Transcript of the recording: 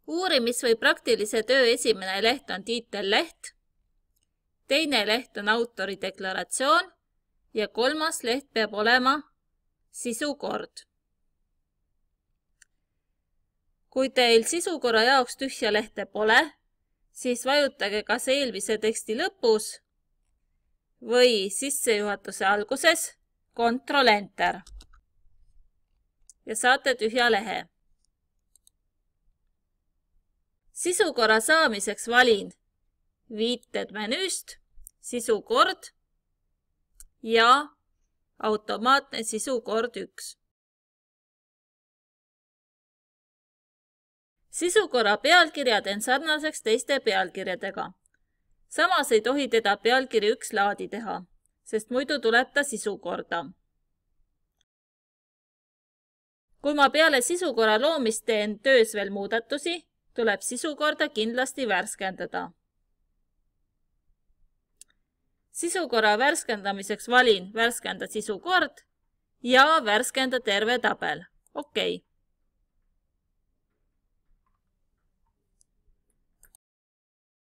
Uurimis- või praktilise töö esimene leht on tiitelleht, teine leht on autori deklaratsioon ja kolmas leht peab olema sisukord. Kui teil sisukorra jaoks tühja lehte pole, siis vajutage kas eelmise teksti lõpus või sissejuhatuse alguses Ctrl-Enter ja saate tühja lehe. Sisukorra saamiseks valin viited menüüst, sisukord ja automaatne sisukord 1. Sisukorra pealkirja teen sarnaseks teiste pealkirjadega. Samas ei tohi teda pealkiri 1 laadi teha, sest muidu tuleb ta sisukorda. Kui ma peale sisukorra loomist teen töös veel muudatusi, tuleb sisukorda kindlasti värskendada. Sisukorra värskendamiseks valin värskenda sisukord ja värskenda terve tabel. Okei.